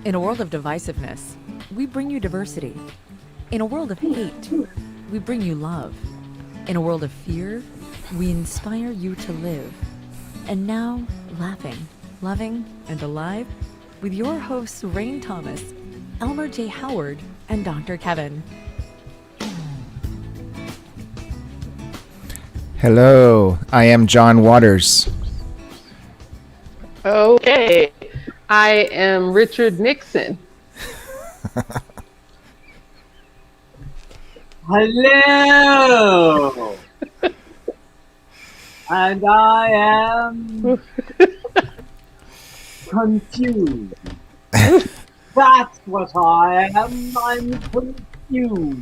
In a world of divisiveness, we bring you diversity. In a world of hate, we bring you love. In a world of fear, we inspire you to live. And now, laughing, loving, and alive with your hosts Rain Thomas, Elmer J. Howard, and Dr. Kevin. Hello, I am John Waters. Okay, I am Richard Nixon. Hello! And I am confused. That's what I am. I'm confused.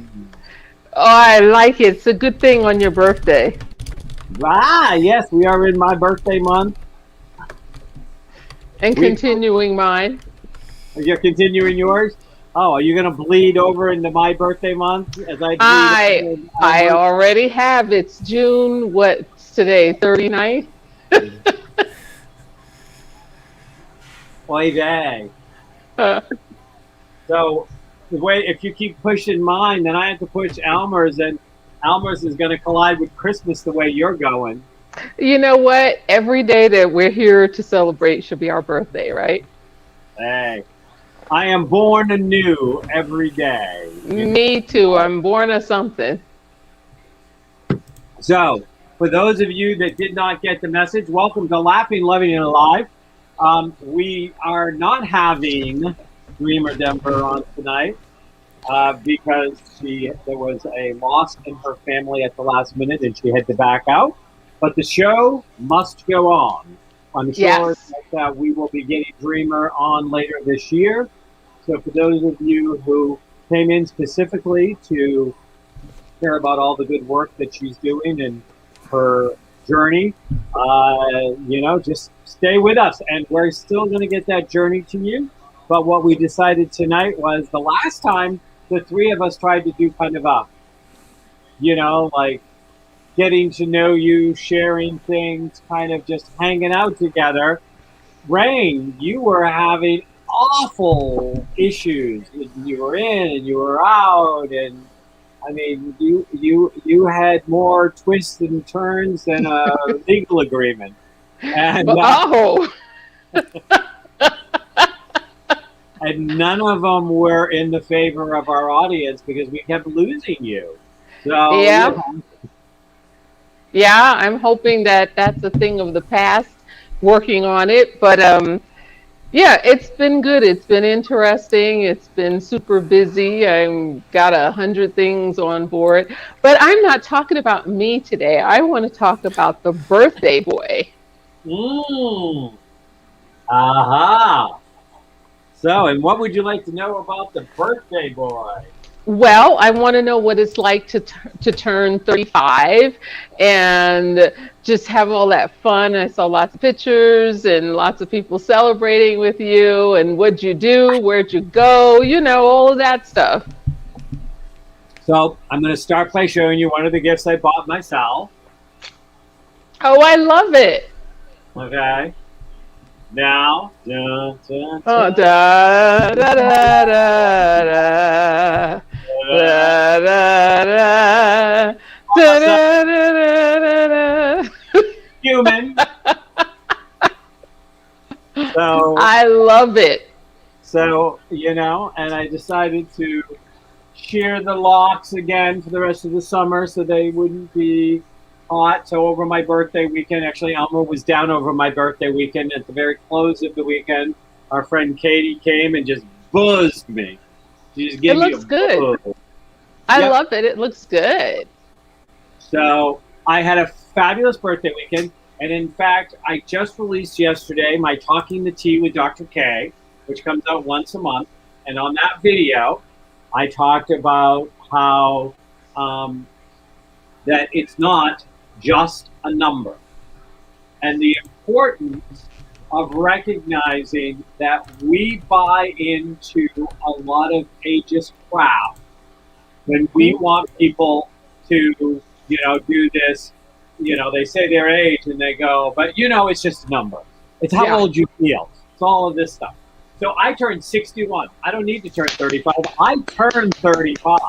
Oh, I like it. It's a good thing on your birthday. Ah, yes, we are in my birthday month. And continuing mine. You're continuing yours? Oh, are you going to bleed over into my birthday month? As I already have. It's June, what's today, 39th? Oy vey. So, if you keep pushing mine, then I have to push Elmer's, and Elmer's is going to collide with Christmas the way you're going. You know what? Every day that we're here to celebrate should be our birthday, right? Hey, I am born anew every day. Me too. I'm born of something. So, for those of you that did not get the message, welcome to Laughing, Loving, and Alive. We are not having Dreama Denver on tonight because there was a loss in her family at the last minute and she had to back out. But the show must go on. I'm sure that we will be getting Dreama on later this year. So for those of you who came in specifically to hear about all the good work that she's doing and her journey, just stay with us. And we're still going to get that journey to you. But what we decided tonight was the last time the three of us tried to do kind of like getting to know you, sharing things, kind of just hanging out together. Rain, you were having awful issues. You were in and you were out, and I mean, you had more twists and turns than a legal agreement. And and none of them were in the favor of our audience because we kept losing you. So yeah, I'm hoping that that's a thing of the past, working on it. But yeah, it's been good. It's been interesting. It's been super busy. I've got 100 things on board. But I'm not talking about me today. I want to talk about the birthday boy. Aha. So, and what would you like to know about the birthday boy? Well, I want to know what it's like to turn 35 and just have all that fun. I saw lots of pictures and lots of people celebrating with you. And what'd you do? Where'd you go? All of that stuff. So I'm going to start by showing you one of the gifts I bought myself. Oh, I love it. Okay. Now, da, da, da. Oh, da, da, da, da, da. Da, da, da. Da, da, da, da, da. Human. So I love it. So, and I decided to shear the locks again for the rest of the summer so they wouldn't be hot. So over my birthday weekend, actually Elmer was down over my birthday weekend. At the very close of the weekend, our friend Katie came and just buzzed me. She just gave me looks good. I love it. It looks good. So I had a fabulous birthday weekend. And in fact, I just released yesterday my Talking the Tea with Dr. K, which comes out once a month. And on that video, I talked about how that it's not just a number. And the importance of recognizing that we buy into a lot of ageist crap when we want people to, do this. They say their age and they go, but it's just a number. It's how old you feel. It's all of this stuff. So I turned 61. I don't need to turn 35. I turned 35.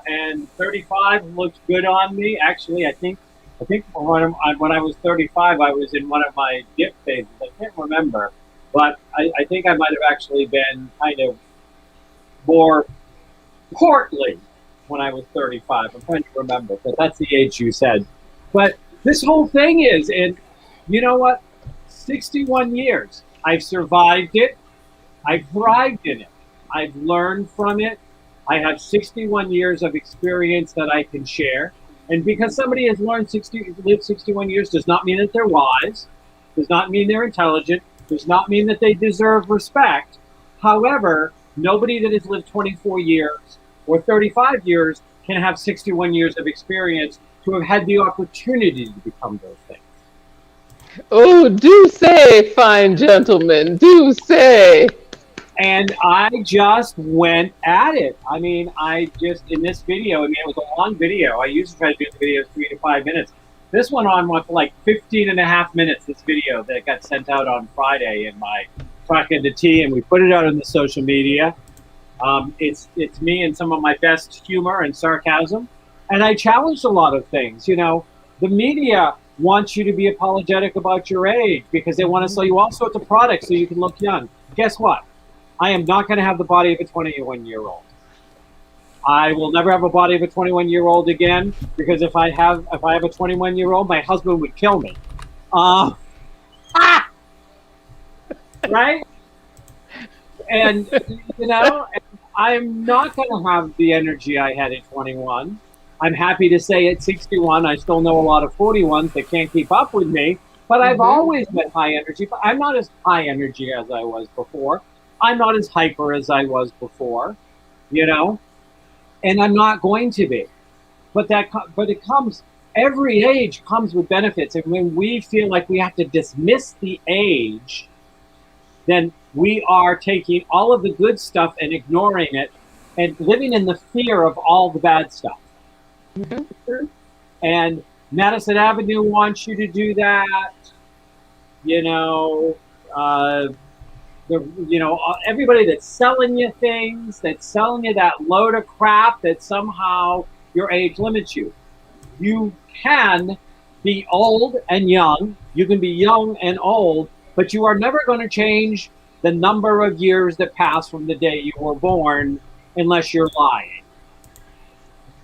And 35 looks good on me. Actually, I think when I was 35, I was in one of my dip phases. I can't remember, but I think I might have actually been kind of more portly when I was 35. I'm trying to remember, but that's the age you said. But this whole thing is, and you know what? 61 years. I've survived it. I've thrived in it. I've learned from it. I have 61 years of experience that I can share. And because somebody has lived 61 years does not mean that they're wise, does not mean they're intelligent, does not mean that they deserve respect. However, nobody that has lived 24 years or 35 years can have 61 years of experience to have had the opportunity to become those things. Oh, do say, fine gentlemen, do say. And I just went at it. I mean, in this video, it was a long video. I usually try to do the videos 3 to 5 minutes. This one on went for like 15 and a half minutes, this video that got sent out on Friday in my talking to tea, and we put it out on the social media. It's me and some of my best humor and sarcasm. And I challenged a lot of things. The media wants you to be apologetic about your age because they want to sell you all sorts of products so you can look young. Guess what? I am not going to have the body of a 21-year-old. I will never have a body of a 21-year-old again because if I have a 21-year-old, my husband would kill me. Right? And I'm not going to have the energy I had at 21. I'm happy to say at 61, I still know a lot of 41s that can't keep up with me, but I've always been high energy. But I'm not as high energy as I was before. I'm not as hyper as I was before, and I'm not going to be. But it comes. Every age comes with benefits, and when we feel like we have to dismiss the age, then we are taking all of the good stuff and ignoring it, and living in the fear of all the bad stuff. Mm-hmm. And Madison Avenue wants you to do that. Everybody that's selling you things, that's selling you that load of crap that somehow your age limits you. You can be old and young. You can be young and old, but you are never going to change the number of years that pass from the day you were born unless you're lying.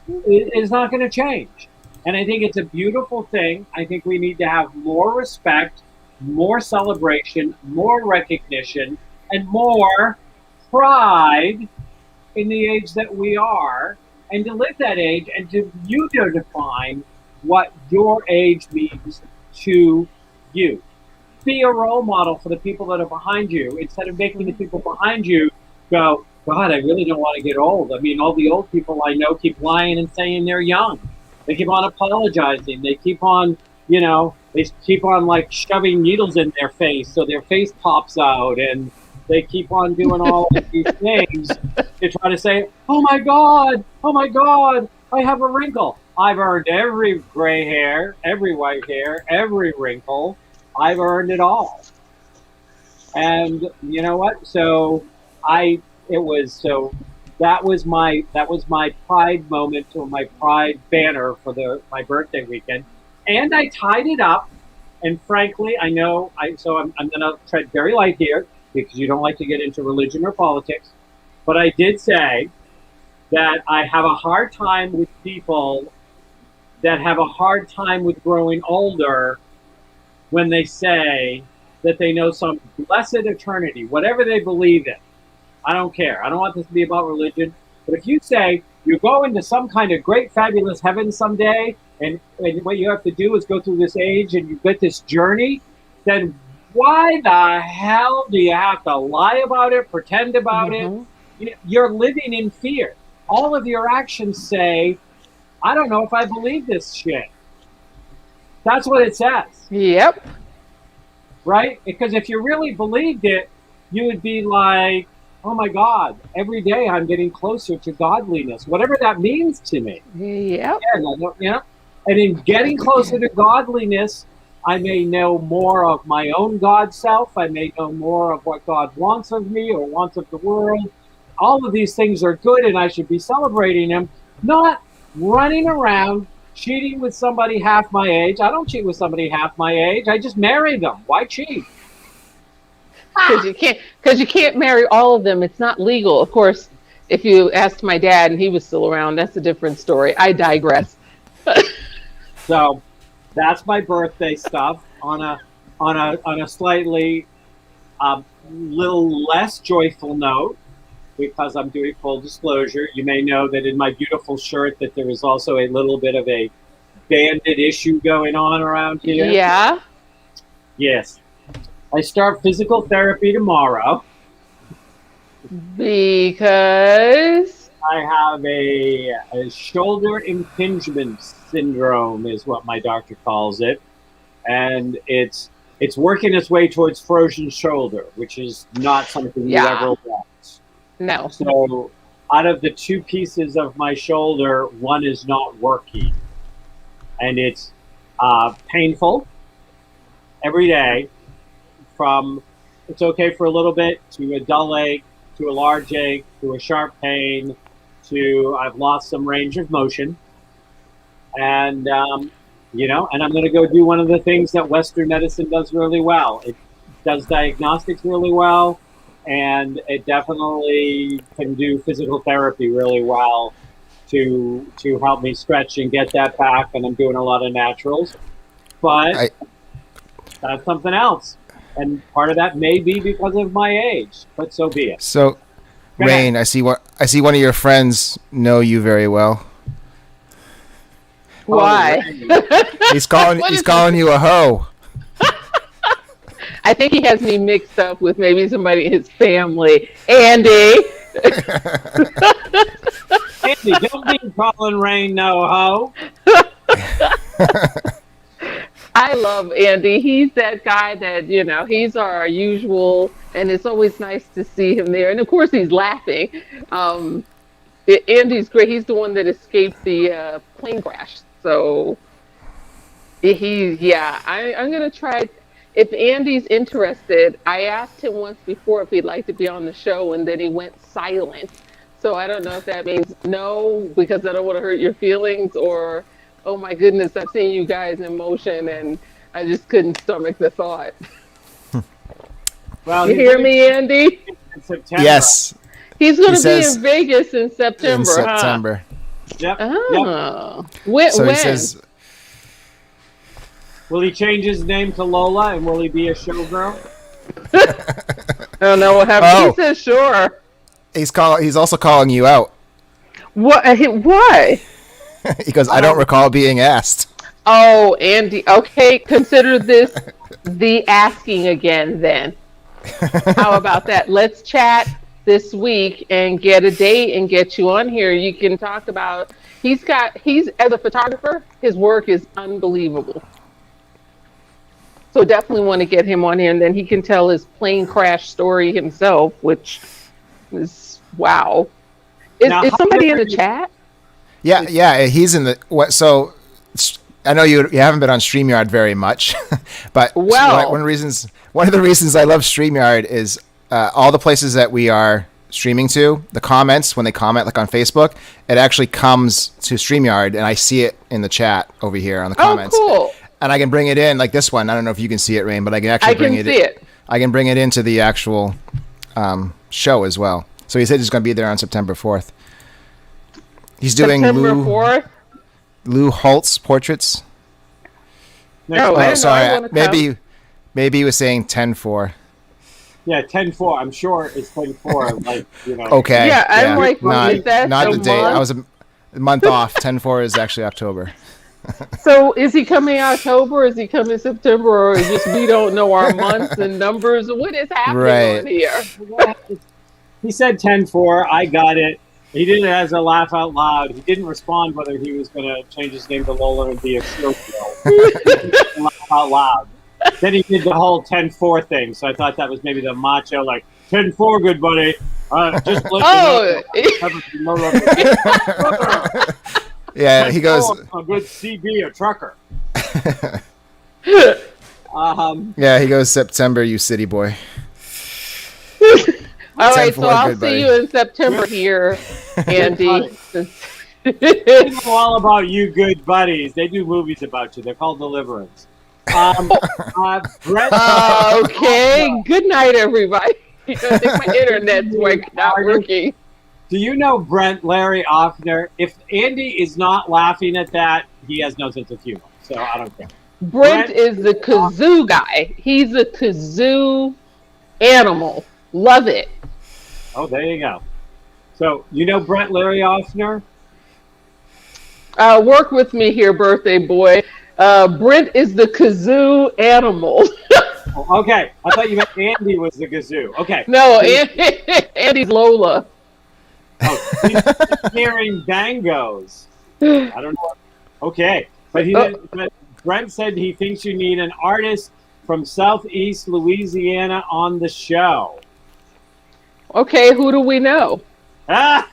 It's not going to change. And I think it's a beautiful thing. I think we need to have more respect, more celebration, more recognition, and more pride in the age that we are, and to live that age and to define what your age means to you. Be a role model for the people that are behind you instead of making the people behind you go, God, I really don't want to get old. I mean, all the old people I know keep lying and saying they're young. They keep on apologizing. They keep on, they keep on like shoving needles in their face so their face pops out, and they keep on doing all of these things to try to say, oh my God, I have a wrinkle. I've earned every gray hair, every white hair, every wrinkle. I've earned it all. And you know what? That was my pride moment, or my pride banner for my birthday weekend. And I tied it up, and frankly, I'm going to tread very light here because you don't like to get into religion or politics. But I did say that I have a hard time with people that have a hard time with growing older when they say that they know some blessed eternity, whatever they believe in. I don't care. I don't want this to be about religion. But if you say you go into some kind of great, fabulous heaven someday, and what you have to do is go through this age and you get this journey, then why the hell do you have to lie about it, pretend about it? You're living in fear. All of your actions say, I don't know if I believe this shit. That's what it says. Yep. Right? Because if you really believed it, you would be like, oh my God, every day I'm getting closer to godliness, whatever that means to me. Yep. And in getting closer to godliness, I may know more of my own God self. I may know more of what God wants of me or wants of the world. All of these things are good, and I should be celebrating them, not running around cheating with somebody half my age. I don't cheat with somebody half my age. I just marry them. Why cheat? Because you can't marry all of them. It's not legal. Of course, if you asked my dad and he was still around, that's a different story. I digress. So that's my birthday stuff. On a slightly little less joyful note, because I'm doing full disclosure, you may know that in my beautiful shirt that there is also a little bit of a bandit issue going on around here. Yeah. Yes. I start physical therapy tomorrow. Because I have a shoulder impingement syndrome is what my doctor calls it. And it's working its way towards frozen shoulder, which is not something you ever want. no. So out of the two pieces of my shoulder, one is not working. And it's painful every day, from it's okay for a little bit to a dull ache to a large ache to a sharp pain to I've lost some range of motion. And, and I'm going to go do one of the things that Western medicine does really well. It does diagnostics really well, and it definitely can do physical therapy really well to help me stretch and get that back. And I'm doing a lot of naturals, but that's something else. And part of that may be because of my age, but so be it. So, Rain, I see one of your friends know you very well. Why? He's calling you a hoe. I think he has me mixed up with maybe somebody in his family. Andy. Andy, don't be calling Rain no hoe. I love Andy. He's that guy that, he's our usual, and it's always nice to see him there. And of course, he's laughing. Andy's great. He's the one that escaped the plane crash. So, I'm going to try. If Andy's interested, I asked him once before if he'd like to be on the show, and then he went silent. So I don't know if that means no, because I don't want to hurt your feelings, or oh my goodness, I've seen you guys in motion and I just couldn't stomach the thought. Well, you hear me, Andy? In September. Yes. He's going to be in Vegas in September. In September. Huh? Yep. Oh. Yep. When? He says, will he change his name to Lola, and will he be a showgirl? I don't know what happened. Oh. He says sure. He's also calling you out. What? Why? He goes, I don't recall being asked. Oh, Andy. Okay, consider this the asking again then. How about that? Let's chat this week and get a date and get you on here. You can talk about, he's as a photographer, his work is unbelievable. So definitely want to get him on here, and then he can tell his plane crash story himself, which is wow. Is somebody in the chat? Yeah, he's in the so I know you haven't been on StreamYard very much, but one of the reasons I love StreamYard is all the places that we are streaming to, the comments, when they comment like on Facebook, it actually comes to StreamYard, and I see it in the chat over here on the comments. Oh, cool. And I can bring it in, like this one. I don't know if you can see it, Rain, but I can actually bring it in. I can bring it into the actual show as well. So he said he's going to be there on September 4th. He's doing September 4th? Lou Holtz portraits. No, sorry. Maybe he was saying 10-4. Yeah, 10-4. I'm sure it's 10-4. Like, Okay. Yeah, I'm like, is that not the date. month? I was a month off. 10-4 is actually October. So is he coming October? Is he coming September? Or is just we don't know our months and numbers? What is happening on here? He said 10-4. I got it. He did it as a laugh out loud. He didn't respond whether he was going to change his name to Lola and be a showgirl. Laugh out loud. Then he did the whole 10-4 thing. So I thought that was maybe the macho, like, 10-4, good buddy. Just let you know. Yeah, he goes. A good CB, a trucker. Yeah, he goes September, you city boy. All right, 10-4, so I'll good see buddy. you in September here, Andy. They know all about you, good buddies. They do movies about you. They're called Deliverance. Brett. Okay. Good night, everybody. I think my internet's not working. Do you know Brent Larry Offner? If Andy is not laughing at that, he has no sense of humor. So I don't care. Brent is the kazoo guy. He's a kazoo animal. Love it. Oh, there you go. So you know Brent Larry Offner? Work with me here, birthday boy. Brent is the kazoo animal. Oh, okay. I thought you meant Andy was the kazoo. Okay. No, Andy's Lola. Oh, he's hearing bangos. I don't know. Okay. But but Brent said he thinks you need an artist from Southeast Louisiana on the show. Okay, who do we know? I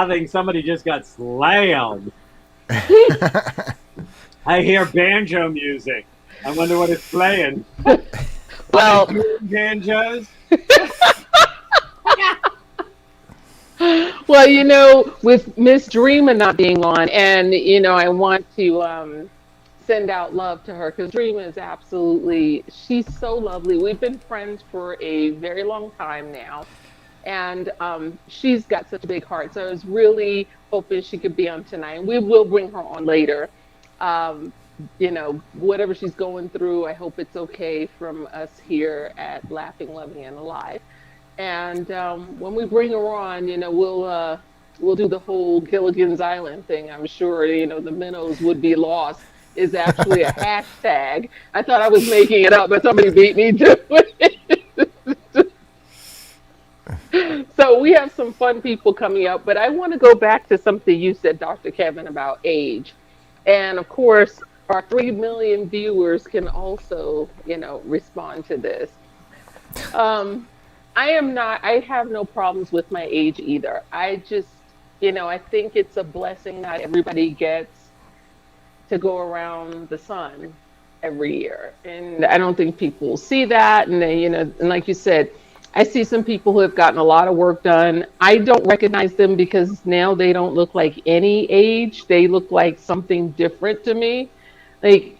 think somebody just got slammed. I hear banjo music. I wonder what it's playing. Well, banjos. Well, with Miss Dreama not being on, and I want to send out love to her because Dreama is she's so lovely. We've been friends for a very long time now, and she's got such a big heart. So I was really hoping she could be on tonight, and we will bring her on later. Whatever she's going through, I hope it's okay from us here at Laughing, Loving, and Alive. And when we bring her on, we'll do the whole Gilligan's Island thing. I'm sure, the minnows would be lost is actually a hashtag. I thought I was making it up, but somebody beat me to it. So we have some fun people coming up, but I want to go back to something you said, Dr. Kevin, about age. And of course, our 3 million viewers can also, respond to this. I have no problems with my age either. I just, I think it's a blessing not everybody gets to go around the sun every year. And I don't think people see that. And they, and like you said, I see some people who have gotten a lot of work done. I don't recognize them because now they don't look like any age. They look like something different to me. Like,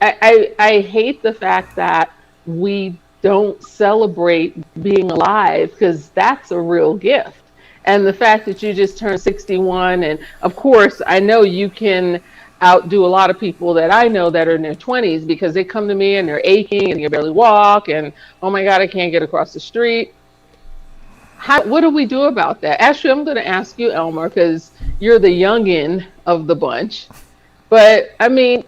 I hate the fact that we don't celebrate being alive because that's a real gift. And the fact that you just turned 61, and of course, I know you can outdo a lot of people that I know that are in their 20s because they come to me and they're aching and they can barely walk and, oh my God, I can't get across the street. What do we do about that? Actually, I'm going to ask you, Elmer, because you're the youngin of the bunch. But I mean,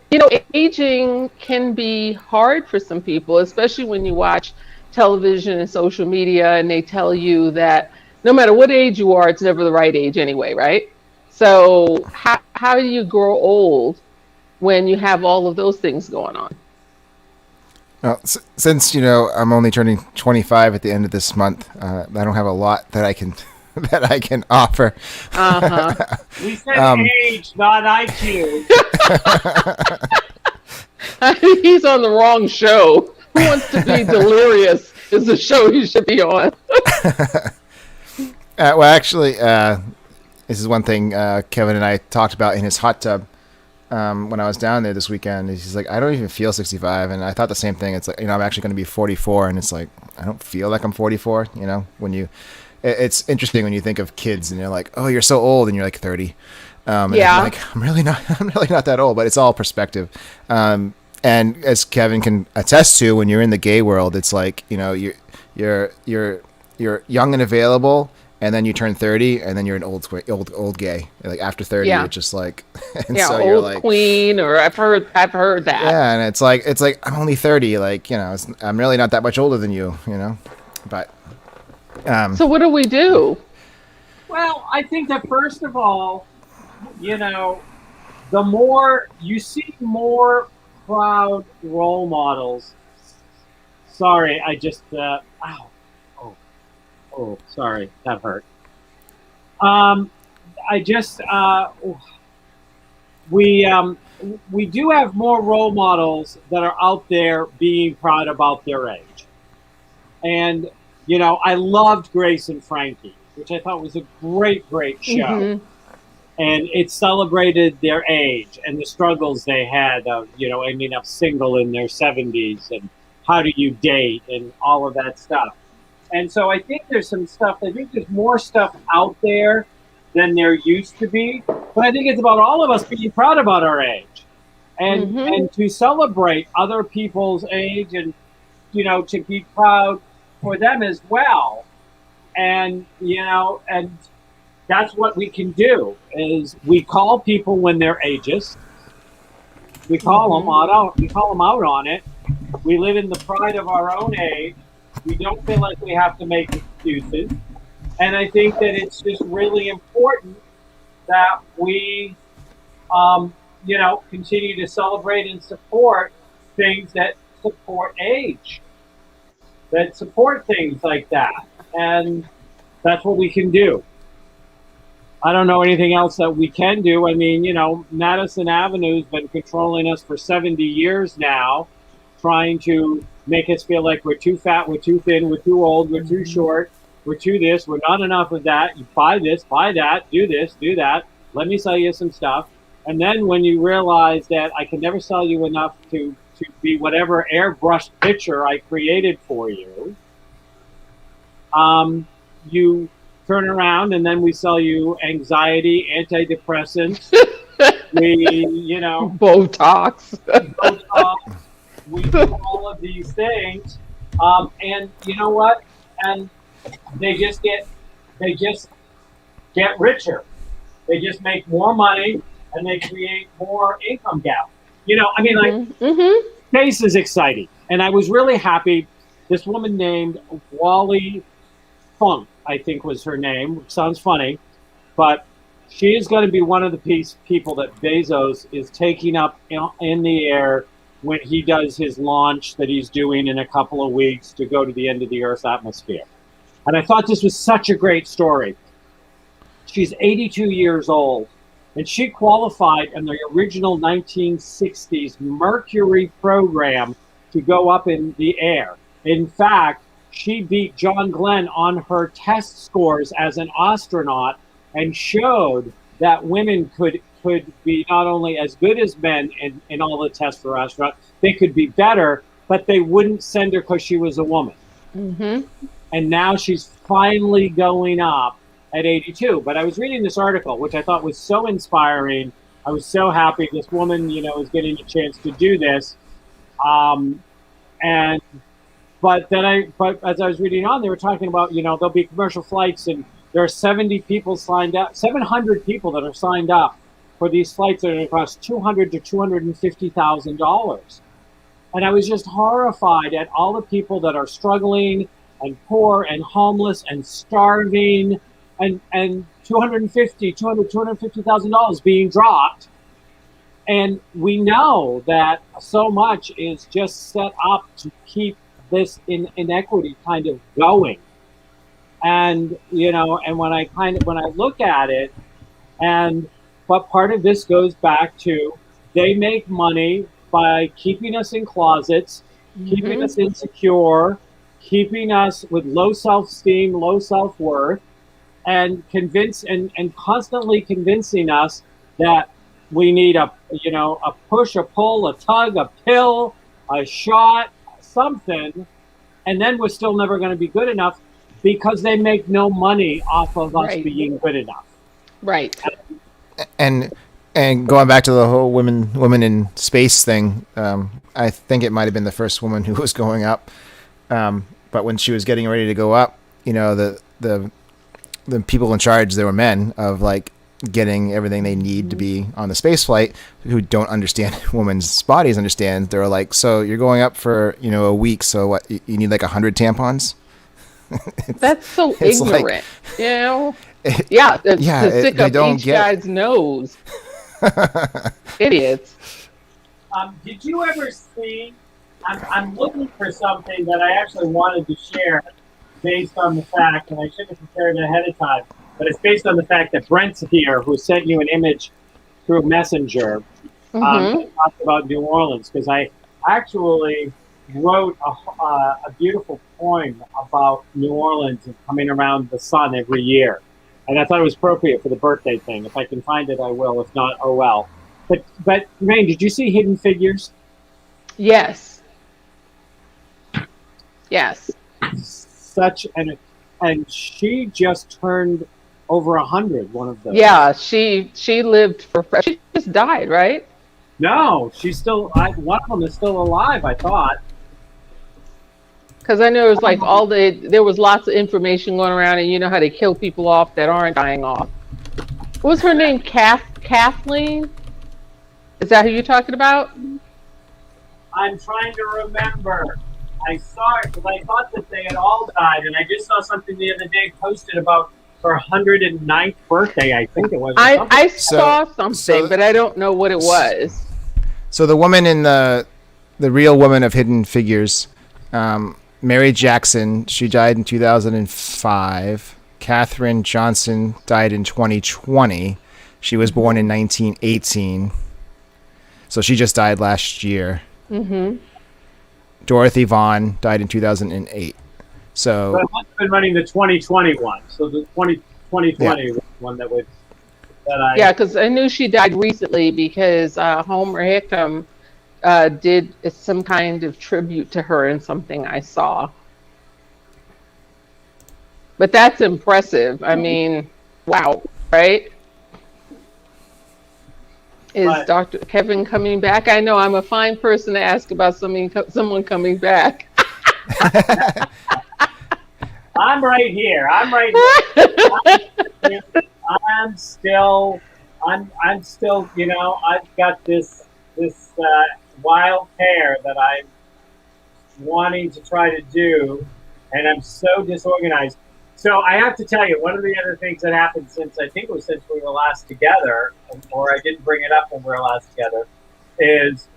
aging can be hard for some people, especially when you watch television and social media and they tell you that no matter what age you are, it's never the right age anyway, right? So how do you grow old when you have all of those things going on? Well, since I'm only turning 25 at the end of this month, I don't have a lot that I can offer. We said age, not IQ. He's on the wrong show. Who Wants to Be Delirious is the show he should be on. Well, actually, this is one thing Kevin and I talked about in his hot tub when I was down there this weekend. He's like, I don't even feel 65, and I thought the same thing. It's like, I'm actually going to be 44, and it's like, I don't feel like I'm 44. It's interesting when you think of kids and you're like, oh, you're so old, and you're like 30. And I'm like, I'm really not that old, but it's all perspective. And as Kevin can attest to, when you're in the gay world, it's like, you're young and available, and then you turn 30, and then you're an old gay. Like after 30, you're just like, and so old you're like queen, or I've heard that. Yeah, and it's like I'm only 30. Like I'm really not that much older than you. But. So what do we do? Well, I think that first of all, the more you see more proud role models. Sorry, I just sorry, that hurt. we do have more role models that are out there being proud about their age. And, I loved Grace and Frankie, which I thought was a great show. Mm-hmm. And it celebrated their age and the struggles they had of, ending up single in their 70s and how do you date and all of that stuff. And so I think there's some stuff, I think there's more stuff out there than there used to be. But I think it's about all of us being proud about our age and to celebrate other people's age and, to be proud for them as well. And, and that's what we can do is we call people when they're ageist. We call them out. We call them out on it. We live in the pride of our own age. We don't feel like we have to make excuses. And I think that it's just really important that we, continue to celebrate and support things that support age, that support things like that. And that's what we can do. I don't know anything else that we can do. I mean, Madison Avenue's been controlling us for 70 years now, trying to make us feel like we're too fat, we're too thin, we're too old, we're too short, we're too this, we're not enough of that. You buy this, buy that, do this, do that. Let me sell you some stuff. And then when you realize that I can never sell you enough to be whatever airbrushed picture I created for you, you turn around and then we sell you anxiety, antidepressants, Botox. We do all of these things. And you know what? And they just get richer. They just make more money and they create more income gap. Space is exciting. And I was really happy. This woman named Wally Funk, I think was her name. Sounds funny, but she is going to be one of the people that Bezos is taking up in the air when he does his launch that he's doing in a couple of weeks to go to the end of the Earth's atmosphere. And I thought this was such a great story. She's 82 years old, and she qualified in the original 1960s Mercury program to go up in the air. In fact, she beat John Glenn on her test scores as an astronaut and showed that women could be not only as good as men in all the tests for astronauts, they could be better, but they wouldn't send her because she was a woman. And now she's finally going up at 82. But I was reading this article, which I thought was so inspiring. I was so happy this woman, is getting a chance to do this. But as I was reading on, they were talking about, there'll be commercial flights and there are 70 people signed up, 700 people that are signed up for these flights that are going to cost $200,000 to $250,000. And I was just horrified at all the people that are struggling and poor and homeless and starving and $250,000 being dropped. And we know that so much is just set up to keep this inequity kind of going. And, and when I look at it, but part of this goes back to they make money by keeping us in closets, keeping us insecure, keeping us with low self-esteem, low self-worth, and constantly convincing us that we need a push, a pull, a tug, a pill, a shot, something, and then we're still never going to be good enough because they make no money off of us being good enough. Right. And going back to the whole women in space thing, I think it might have been the first woman who was going up. But when she was getting ready to go up, the people in charge, they were men of like getting everything they need to be on the space flight, who don't understand women's bodies. Understand? They're like, so you're going up for a week. So what? You need like 100 tampons. That's so ignorant. Like, to stick up each guy's nose. Idiots. Did you ever see? I'm looking for something that I actually wanted to share based on the fact, and I should have prepared it ahead of time, but it's based on the fact that Brent's here, who sent you an image through Messenger. That talked about New Orleans, because I actually wrote a beautiful poem about New Orleans and coming around the sun every year. And I thought it was appropriate for the birthday thing. If I can find it, I will. If not, oh well. But Rain, did you see Hidden Figures? Yes. Yes. And she just turned over 100. One of those. Yeah, she lived she just died, right? No, she's still. One of them is still alive, I thought. Because I know it was like there was lots of information going around, and you know how they kill people off that aren't dying off. What was her name? Kathleen? Is that who you're talking about? I'm trying to remember. I saw it because I thought that they had all died, and I just saw something the other day posted about her 109th birthday, I think it was. I saw something, but I don't know what it was. So the woman in the real woman of Hidden Figures, Mary Jackson, she died in 2005. Katherine Johnson died in 2020. She was born in 1918. So she just died last year. Mm-hmm. Dorothy Vaughan died in 2008. So but I must have been running the 2020 one. So the 2020 one that I... Yeah, because I knew she died recently because Homer Hickam did some kind of tribute to her in something I saw. But that's impressive. I mean, wow, right? Is Dr. Kevin coming back? I know I'm a fine person to ask about someone coming back. I'm right here. I'm still, you know, I've got this wild hair that I'm wanting to try to do, and I'm so disorganized. So I have to tell you, one of the other things that happened since we were last together, or I didn't bring it up when we were last together, is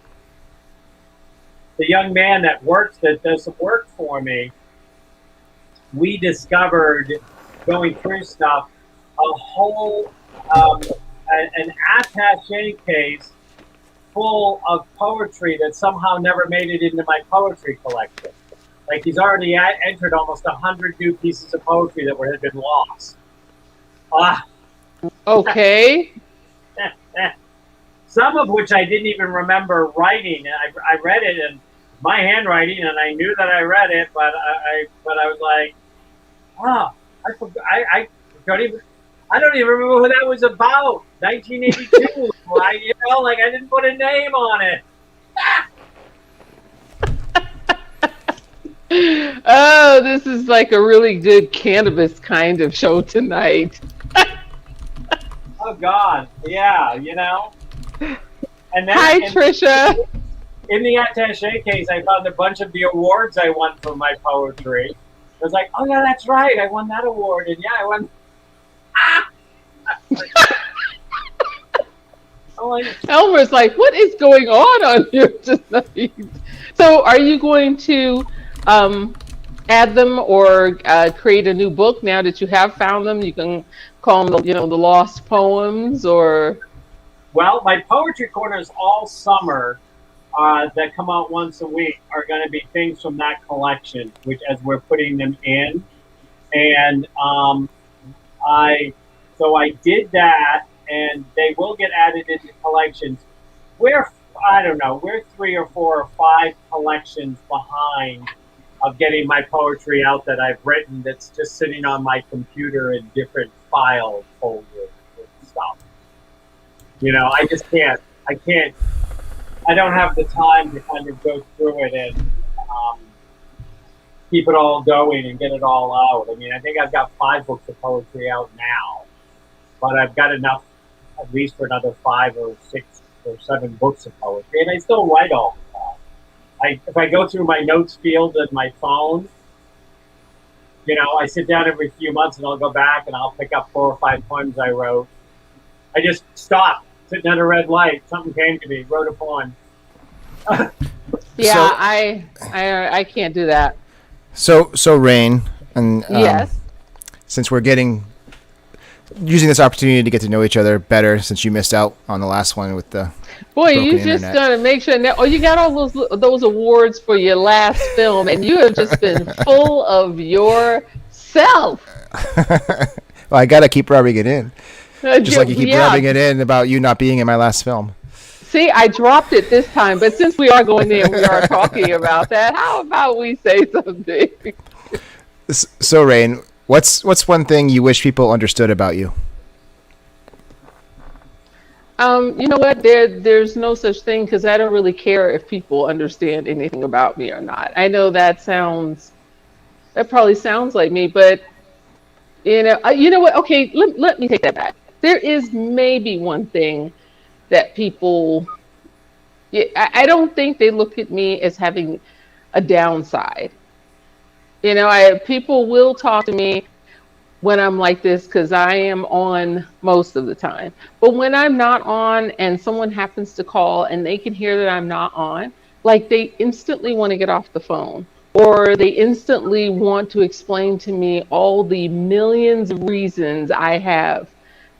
the young man that does some work for me. We discovered, going through stuff, a whole an attaché case full of poetry that somehow never made it into my poetry collection. Like, he's already entered almost 100 new pieces of poetry that had been lost. Okay. Some of which I didn't even remember writing. I read it in my handwriting, and I knew that I read it, but I was like, I forgot. I don't even remember who that was about. 1982. I didn't put a name on it. Oh, this is like a really good cannabis kind of show tonight. Oh God, yeah, you know. And then, Hi, Trisha. In the attaché case, I found a bunch of the awards I won for my poetry. I was like, oh yeah, that's right, I won that award, and yeah, I won. Elmer's like, what is going on here tonight? So, are you going to add them or create a new book now that you have found them? You can call them, the lost poems, or... Well, my poetry corners all summer that come out once a week are going to be things from that collection, which as we're putting them in. And I did that, and they will get added into collections. We're 3 or 4 or 5 collections behind of getting my poetry out that I've written that's just sitting on my computer in different file folders and stuff. I just can't. I don't have the time to kind of go through it and keep it all going and get it all out. I mean, I think I've got 5 books of poetry out now, but I've got enough at least for another 5 or 6 or 7 books of poetry, and I still write all the time. If I go through my notes field on my phone, I sit down every few months and I'll go back and I'll pick up 4 or 5 poems I wrote. I just stopped, sitting at a red light. Something came to me, wrote a poem. Yeah, So- I can't do that. So Rain, and Yes. since we're getting using this opportunity to get to know each other better since you missed out on the last one with the Boy, broken you just internet. gonna make sure that you got all those awards for your last film, and you have just been full of yourself. Well, I gotta keep rubbing it in, just like you keep rubbing it in about you not being in my last film. See, I dropped it this time, but since we are going there and we are talking about that, how about we say something? So, Rain, what's one thing you wish people understood about you? You know what? There's no such thing because I don't really care if people understand anything about me or not. I know that probably sounds like me, but you know what? Okay, let me take that back. There is maybe one thing that people, I don't think they look at me as having a downside. People will talk to me when I'm like this because I am on most of the time. But when I'm not on and someone happens to call and they can hear that I'm not on, like they instantly want to get off the phone, or they instantly want to explain to me all the millions of reasons I have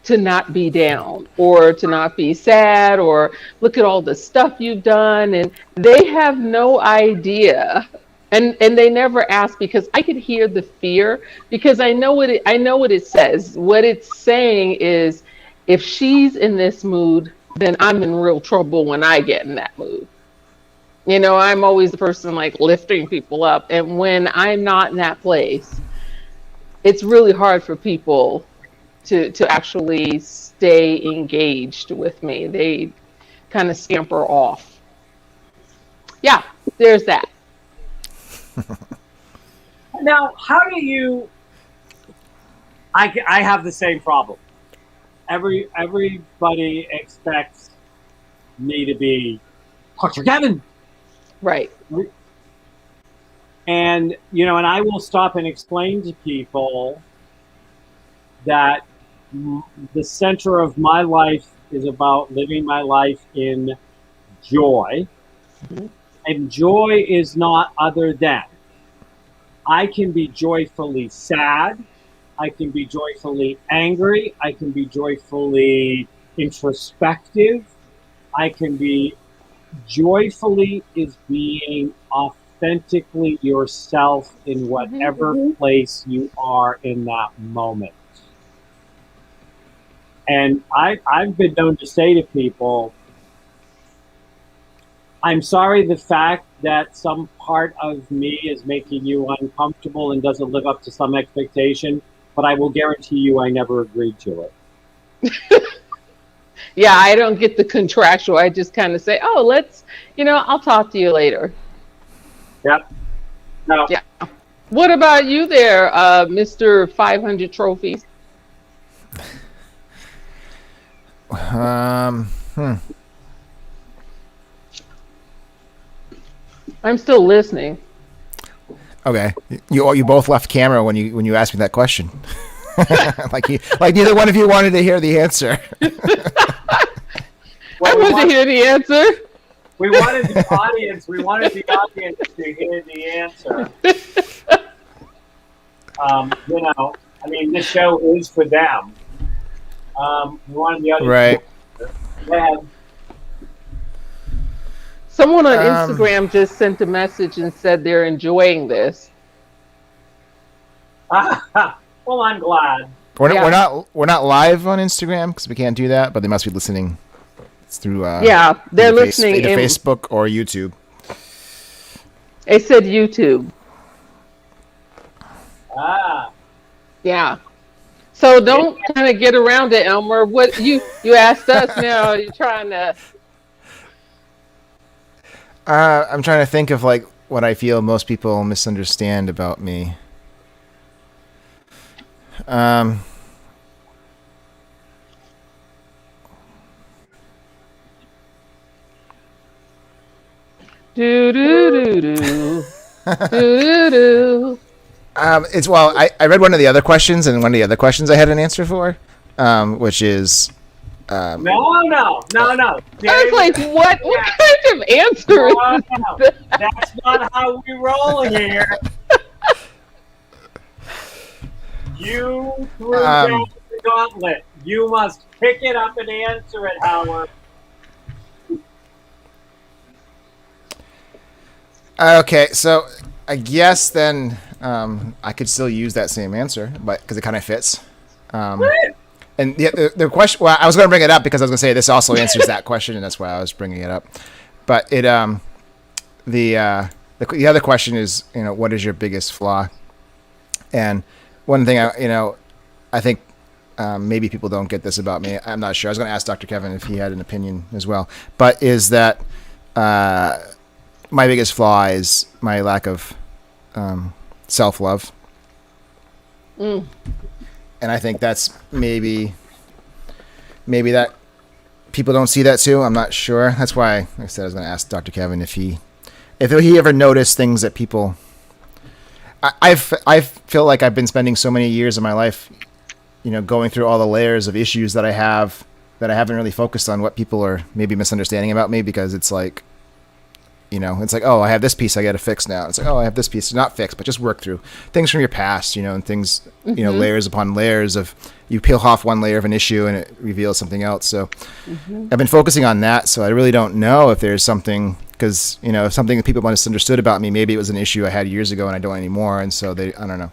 to not be down or to not be sad, or look at all the stuff you've done. And they have no idea. And they never ask because I could hear the fear, because I know what it says. What it's saying is, if she's in this mood, then I'm in real trouble when I get in that mood. I'm always the person like lifting people up, and when I'm not in that place, it's really hard for people to actually stay engaged with me. They kind of scamper off. Yeah, there's that. Now, how do you? I have the same problem. Everybody expects me to be Dr. Gavin, right? And and I will stop and explain to people that the center of my life is about living my life in joy. Mm-hmm. And joy is not other than. I can be joyfully sad. I can be joyfully angry. I can be joyfully introspective. I can be joyfully is being authentically yourself in whatever place you are in that moment. And I've been known to say to people, I'm sorry the fact that some part of me is making you uncomfortable and doesn't live up to some expectation, but I will guarantee you I never agreed to it. Yeah, I don't get the contractual. I just kind of say, oh, I'll talk to you later. Yep. No. Yeah. What about you there, Mr. 500 Trophies? I'm still listening. Okay, you both left camera when you asked me that question. like neither one of you wanted to hear the answer. I wanted to hear the answer. We wanted the audience. We wanted the audience to hear the answer. This show is for them. We wanted the audience. Right. To Someone on Instagram just sent a message and said they're enjoying this. Well, I'm glad. We're not live on Instagram because we can't do that, but they must be listening through. They're listening in Facebook or YouTube. It said YouTube. Yeah. So don't kind of get around it, Elmer. What you asked us now? You're trying to. I'm trying to think of what I feel most people misunderstand about me. Do do do do do do. I read one of the other questions, and one of the other questions I had an answer for, which is. No. I was like, what kind of answer is this? That's not how we roll here. You threw down the gauntlet. You must pick it up and answer it, Howard. Okay, so I guess then I could still use that same answer, but because it kind of fits. And the question, well, I was going to bring it up because I was going to say this also answers that question, and that's why I was bringing it up. But it, the other question is, what is your biggest flaw? And one thing I think maybe people don't get this about me. I'm not sure. I was going to ask Dr. Kevin if he had an opinion as well. But is that my biggest flaw is my lack of self-love. And I think that's maybe that people don't see that too. I'm not sure. That's why I said I was going to ask Dr. Kevin if he ever noticed things that people. I feel like I've been spending so many years of my life, going through all the layers of issues that I have that I haven't really focused on what people are maybe misunderstanding about me, because it's like, it's like, oh, I have this piece I got to fix now. It's like, oh, I have this piece not fixed, but just work through things from your past, and things, layers upon layers of, you peel off one layer of an issue and it reveals something else. So I've been focusing on that. So I really don't know if there's something, because, if something that people misunderstood about me, maybe it was an issue I had years ago and I don't anymore. And so I don't know.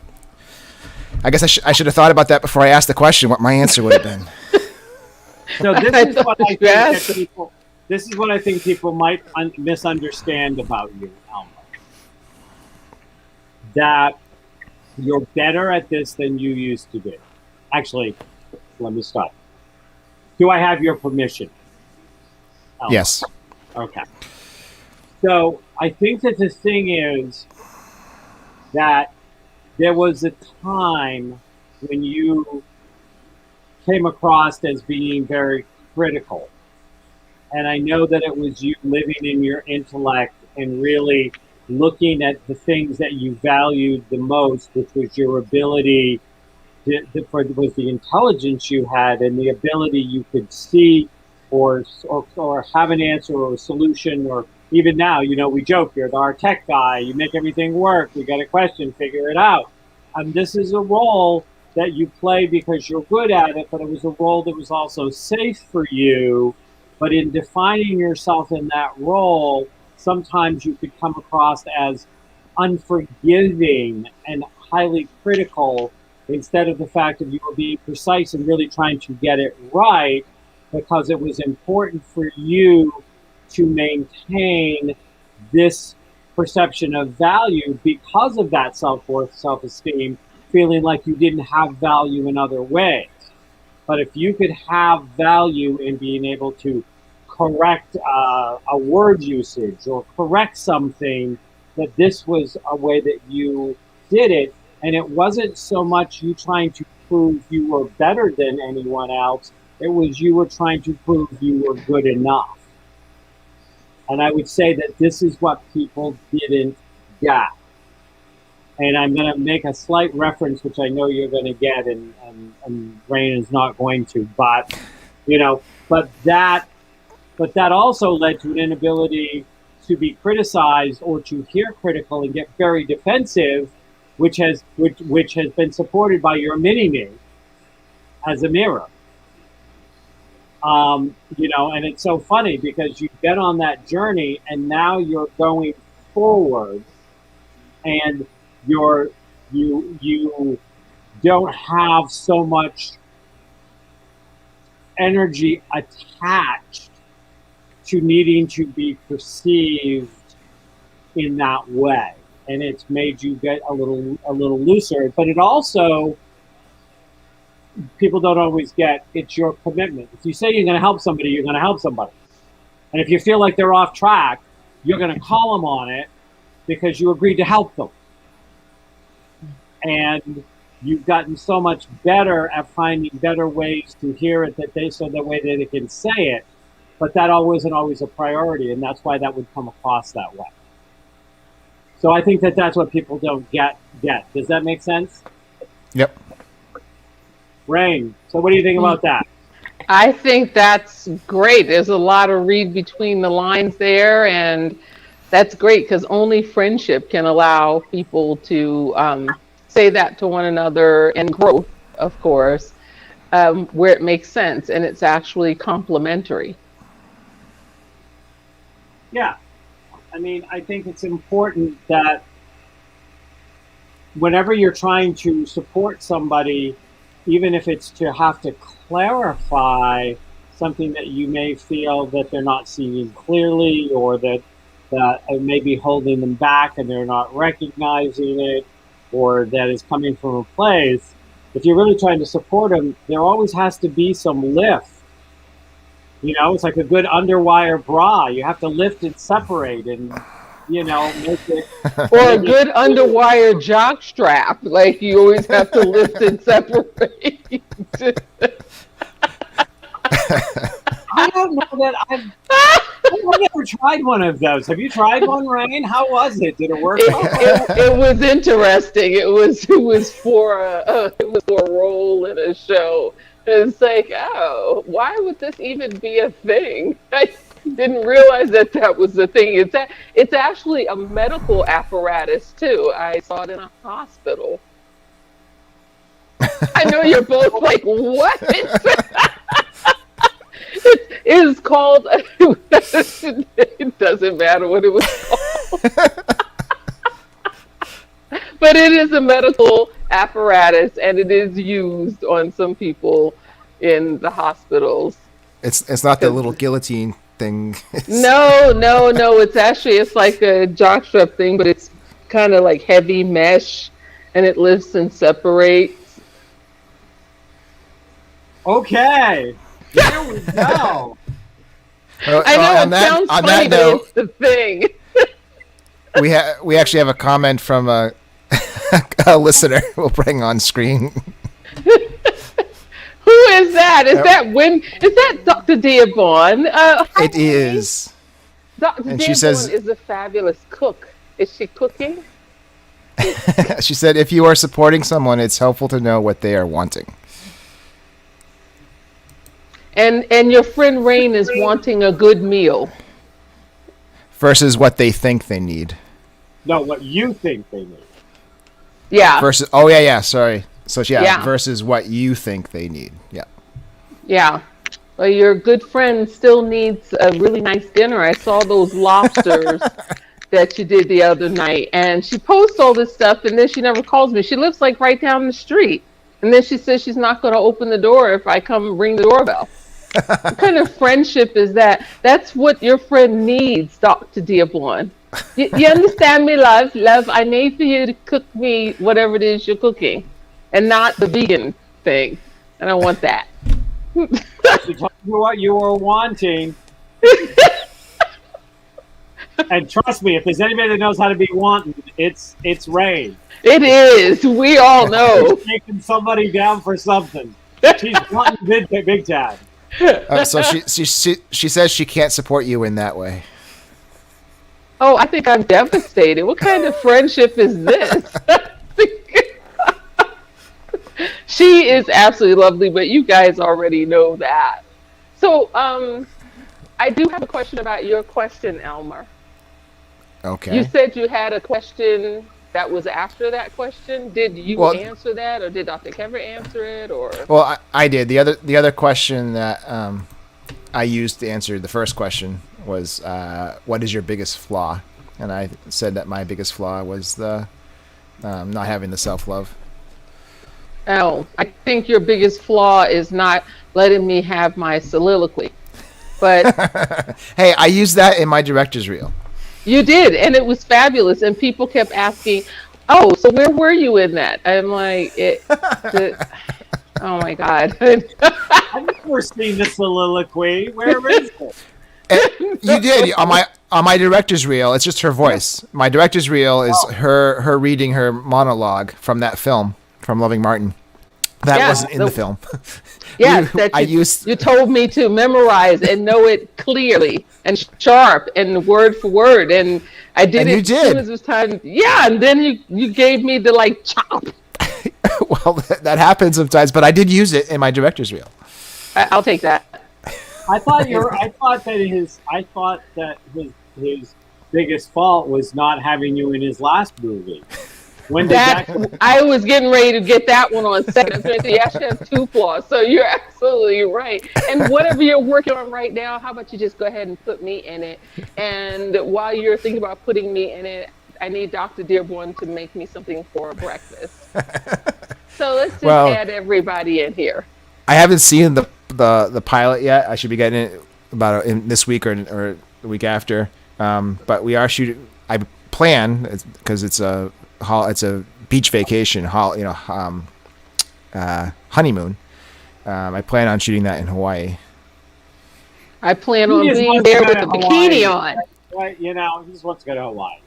I guess I should have thought about that before I asked the question, what my answer would have been. So this is what I think that people. This is what I think people might misunderstand about you, Alma. That you're better at this than you used to be. Actually, let me stop. Do I have your permission, Alma? Yes. Okay. So I think that the thing is that there was a time when you came across as being very critical. And I know that it was you living in your intellect and really looking at the things that you valued the most, which was your ability was the intelligence you had and the ability you could see or have an answer or a solution. Or even now, we joke, you're our tech guy, you make everything work, we got a question, figure it out. And this is a role that you play because you're good at it, but it was a role that was also safe for you. But in defining yourself in that role, sometimes you could come across as unforgiving and highly critical, instead of the fact that you were being precise and really trying to get it right, because it was important for you to maintain this perception of value because of that self-worth, self-esteem, feeling like you didn't have value in other ways. But if you could have value in being able to correct a word usage or correct something, that this was a way that you did it. And it wasn't so much you trying to prove you were better than anyone else. It was you were trying to prove you were good enough. And I would say that this is what people didn't get. And I'm going to make a slight reference, which I know you're going to get, and Rain is not going to. But, but that also led to an inability to be criticized or to hear critical and get very defensive, which has been supported by your mini-me as a mirror. And it's so funny because you've been on that journey and now you're going forward, and you don't have so much energy attached to needing to be perceived in that way, and it's made you get a little looser. But it also, people don't always get, it's your commitment. If you say you're going to help somebody, you're going to help somebody, and if you feel like they're off track, you're going to call them on it because you agreed to help them. And you've gotten so much better at finding better ways to hear it, so that way that they can say it. But that wasn't always a priority, and that's why that would come across that way. So I think that that's what people don't get. Does that make sense? Yep. Rain, so what do you think about that? I think that's great. There's a lot of read between the lines there, and that's great because only friendship can allow people to say that to one another, and growth, of course. where it makes sense and it's actually complementary. Yeah. I mean, I think it's important that whenever you're trying to support somebody, even if it's to have to clarify something that you may feel that they're not seeing clearly, or that it may be holding them back and they're not recognizing it, or that is coming from a place, if you're really trying to support them, there always has to be some lift. You know, it's like a good underwire bra. You have to lift and separate and, you know, make it. Or a good underwire jock strap. Like you always have to lift and separate. I don't know that I've never tried one of those. Have you tried one, Rain? How was it? Did it work? It was interesting. It was for a role in a show. It's like, oh, why would this even be a thing? I didn't realize that was the thing. It's actually a medical apparatus too. I saw it in a hospital. I know you're both like, what? It is called. It doesn't matter what it was called. But it is a medical apparatus, and it is used on some people in the hospitals. It's not the little guillotine thing. No. It's like a jockstrap thing, but it's kind of like heavy mesh, and it lifts and separates. Okay, here we go. I know it sounds funny, but it's the thing. we actually have a comment from a listener we'll bring on screen. Who is that? Is that Dr. Dearborn? It is. Dr. And Dearborn she says, is a fabulous cook. Is she cooking? She said, if you are supporting someone, it's helpful to know what they are wanting. And your friend Rain is wanting a good meal. Versus what they think they need. No, what you think they need. Yeah. Versus, sorry. So versus what you think they need. Yeah. Yeah. Well, your good friend still needs a really nice dinner. I saw those lobsters that you did the other night, and she posts all this stuff, and then she never calls me. She lives like right down the street, and then she says she's not going to open the door if I come ring the doorbell. What kind of friendship is that? That's what your friend needs, Dr. Dearborn. You understand me, love? Love, I need for you to cook me whatever it is you're cooking, and not the vegan thing. I don't want that. She told you what you were wanting. And trust me, if there's anybody that knows how to be wanting, it's Ray. It is. We all know. She's taking somebody down for something. She's wanting big time. So she says she can't support you in that way. Oh, I think I'm devastated. What kind of friendship is this? She is absolutely lovely, but you guys already know that. So, I do have a question about your question, Elmer. Okay. You said you had a question that was after that question. Did you answer that, or did Dr. Kevin answer it, or? Well, I did. The other question that I used to answer the first question was, what is your biggest flaw? And I said that my biggest flaw was the not having the self-love. Oh, I think your biggest flaw is not letting me have my soliloquy. But hey, I used that in my director's reel. You did, and it was fabulous. And people kept asking, "Oh, so where were you in that?" I'm like, "Oh my God!" I've never seen the soliloquy. Where is it? You did on my director's reel. It's just her voice. My director's reel is her reading her monologue from that film from Loving Martin. That wasn't in the film. Yes, you told me to memorize and know it clearly and sharp and word for word, and I did it as soon as it was time. Yeah, and then you gave me the chop. Well, that happens sometimes, but I did use it in my director's reel. I'll take that. I thought that his biggest fault was not having you in his last movie. When did that? I was getting ready to get that one on second. I was going to say, yeah, she has two flaws. So you're absolutely right. And whatever you're working on right now, how about you just go ahead and put me in it? And while you're thinking about putting me in it, I need Dr. Dearborn to make me something for breakfast. So let's just add everybody in here. I haven't seen the pilot yet. I should be getting it about in this week or the week after. But we are shooting. I plan because it's a beach vacation, honeymoon. I plan on shooting that in Hawaii. I plan on being there with a bikini on. Right, he just wants to go to Hawaii.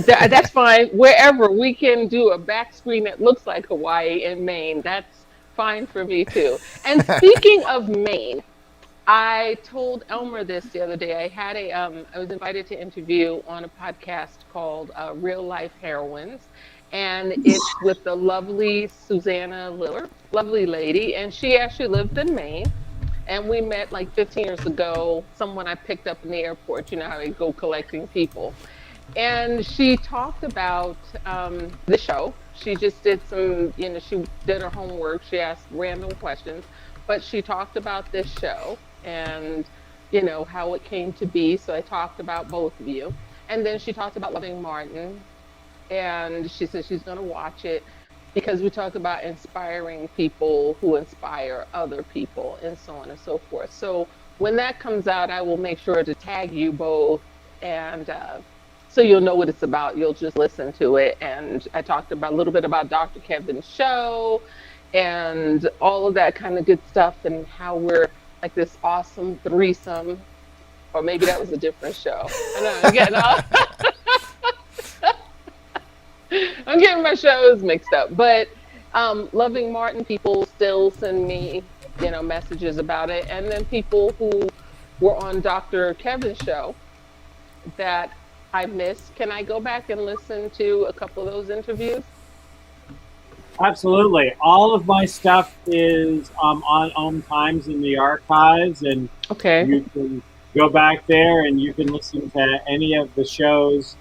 That's fine. Wherever we can do a back screen that looks like Hawaii and Maine, that's fine for me too. And speaking of Maine, I told Elmer this the other day. I was invited to interview on a podcast called Real Life Heroines, and it's with the lovely Susanna Liller, lovely lady, and she actually lived in Maine. And we met like 15 years ago, someone I picked up in the airport, you know how they go collecting people. And she talked about the show. She just did she did her homework. She asked random questions, but she talked about this show and, how it came to be. So I talked about both of you. And then she talked about Loving Martin. And she said she's going to watch it because we talk about inspiring people who inspire other people and so on and so forth. So when that comes out, I will make sure to tag you both and so you'll know what it's about. You'll just listen to it. And I talked about a little bit about Dr. Kevin's show and all of that kind of good stuff and how we're like this awesome threesome. Or maybe that was a different show. I'm getting my shows mixed up. But Loving Martin, people still send me, messages about it. And then people who were on Dr. Kevin's show that I missed. Can I go back and listen to a couple of those interviews? Absolutely. All of my stuff is on Times in the archives, and you can go back there and you can listen to any of the shows.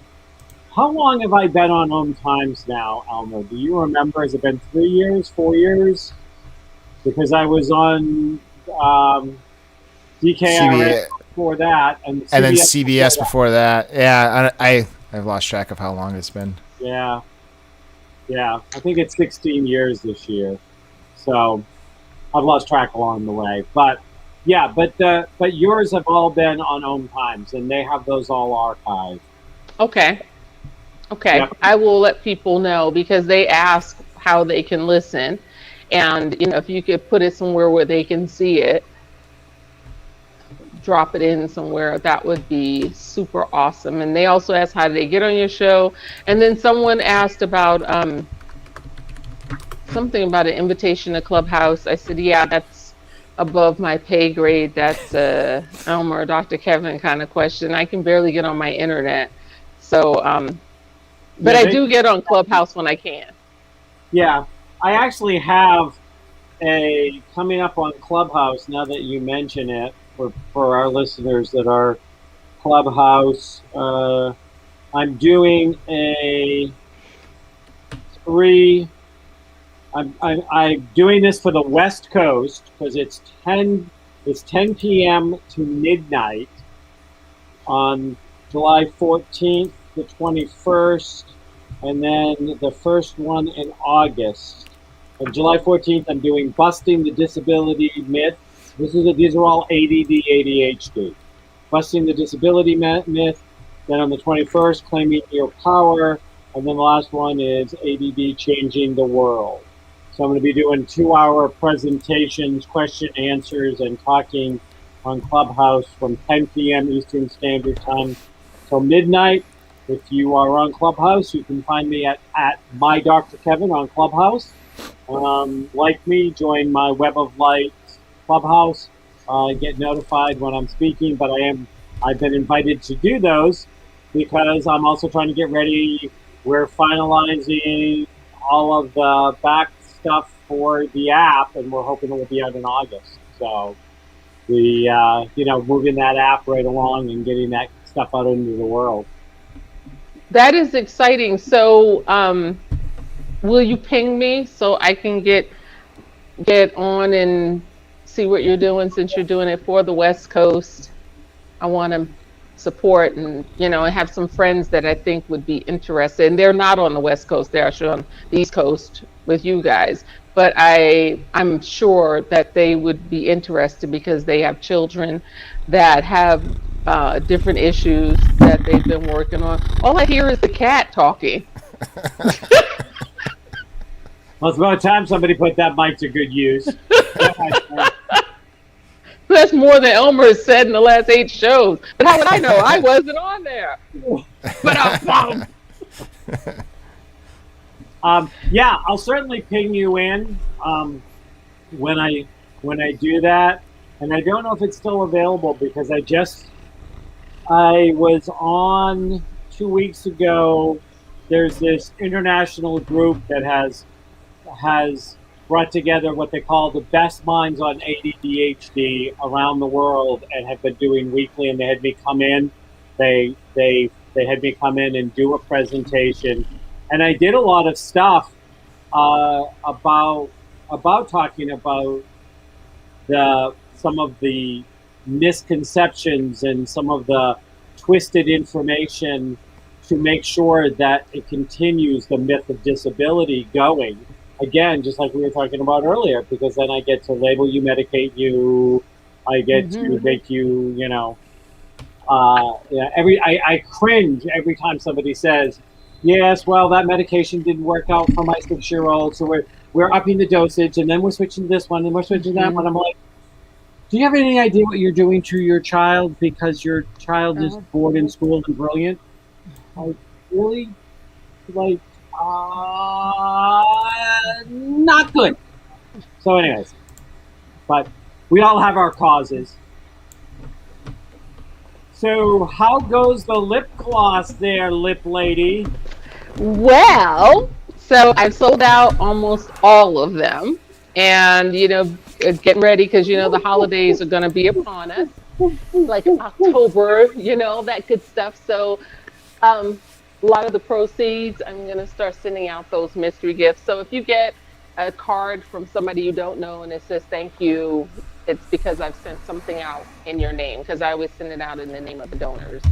How long have I been on Times now, Elmer? Do you remember? Has it been 3 years, 4 years? Because I was on DKRS before that, and then CBS before that. Yeah, I've lost track of how long it's been. Yeah. I think it's 16 years this year, so I've lost track along the way. But yeah, but yours have all been on Home Times, and they have those all archived. Okay. Yep. I will let people know because they ask how they can listen, and if you could put it somewhere where they can see it. Drop it in somewhere, that would be super awesome. And they also asked how did they get on your show, and then someone asked about something about an invitation to Clubhouse. I said, yeah, that's above my pay grade. That's Elmer or Dr. Kevin kind of question. I can barely get on my internet, so but I do get on Clubhouse when I can. Yeah, I actually have a coming up on Clubhouse now that you mention it. For our listeners that are Clubhouse, I'm doing I'm doing this for the West Coast because it's 10 p.m. to midnight on July 14th, the 21st, and then the first one in August. On July 14th, I'm doing Busting the Disability Myth. These are all ADD, ADHD. Busting the Disability Myth. Then on the 21st, Claiming Your Power. And then the last one is ADD, Changing the World. So I'm going to be doing 2-hour presentations, question answers, and talking on Clubhouse from 10 p.m. Eastern Standard Time till midnight. If you are on Clubhouse, you can find me at my Dr. Kevin on Clubhouse. Like me, join my Web of Light Clubhouse, get notified when I'm speaking, but I've been invited to do those because I'm also trying to get ready. We're finalizing all of the back stuff for the app, and we're hoping it will be out in August. So moving that app right along and getting that stuff out into the world. That is exciting. So will you ping me so I can get on and see what you're doing since you're doing it for the West Coast? I want to support and and have some friends that I think would be interested. And they're not on the West Coast; they're actually on the East Coast with you guys. But I'm sure that they would be interested because they have children that have different issues that they've been working on. All I hear is the cat talking. Well, it's about time somebody put that mic to good use. That's more than Elmer has said in the last 8 shows. But how would I know? I wasn't on there. But yeah, I'll certainly ping you in when I do that. And I don't know if it's still available because I was on 2 weeks ago. There's this international group that has brought together what they call the best minds on ADHD around the world and have been doing weekly, and they had me come in. They had me come in and do a presentation, and I did a lot of stuff about talking about some of the misconceptions and some of the twisted information to make sure that it continues the myth of disability going. Again, just like we were talking about earlier, because then I get to label you, medicate you, I get to make you, I cringe every time somebody says, yes, well, that medication didn't work out for my 6-year-old, so we're upping the dosage, and then we're switching to this one, and we're switching to that one. I'm like, do you have any idea what you're doing to your child because your child is bored in school and brilliant? Like, really? Like, not good. So anyways, but we all have our causes. So how goes the lip gloss there, lip lady? well, so I've sold out almost all of them. And, getting ready because, the holidays are going to be upon us. Like October, that good stuff. So a lot of the proceeds, I'm going to start sending out those mystery gifts. So if you get a card from somebody you don't know and it says thank you, it's because I've sent something out in your name, because I always send it out in the name of the donors.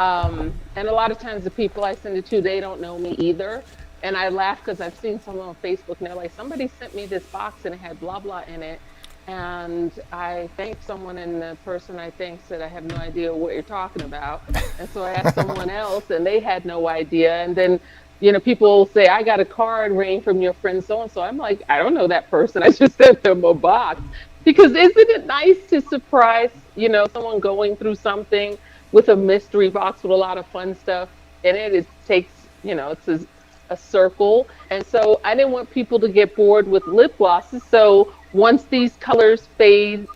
And a lot of times the people I send it to, they don't know me either. And I laugh because I've seen someone on Facebook and they're like, somebody sent me this box and it had blah, blah in it. And I thanked someone, and the person I thanked said, I have no idea what you're talking about. And so I asked someone else and they had no idea. And then, people say, I got a card, Rain, from your friend so-and-so. I'm like, I don't know that person. I just sent them a box. Because isn't it nice to surprise, someone going through something with a mystery box with a lot of fun stuff in it? It takes, it's a circle. And so I didn't want people to get bored with lip glosses. So once these colors phase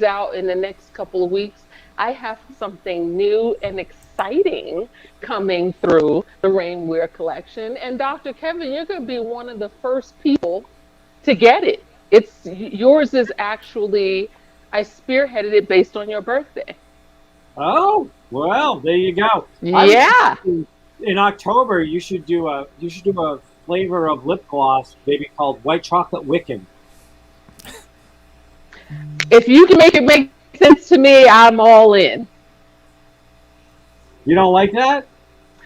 out in the next couple of weeks, I have something new and exciting coming through the Rainwear collection. And Dr. Kevin, you're going to be one of the first people to get it. Yours is actually, I spearheaded it based on your birthday. Oh, well, there you go. Yeah. In October, you should do a flavor of lip gloss, maybe called White Chocolate Wiccan. If you can make it make sense to me, I'm all in. You don't like that?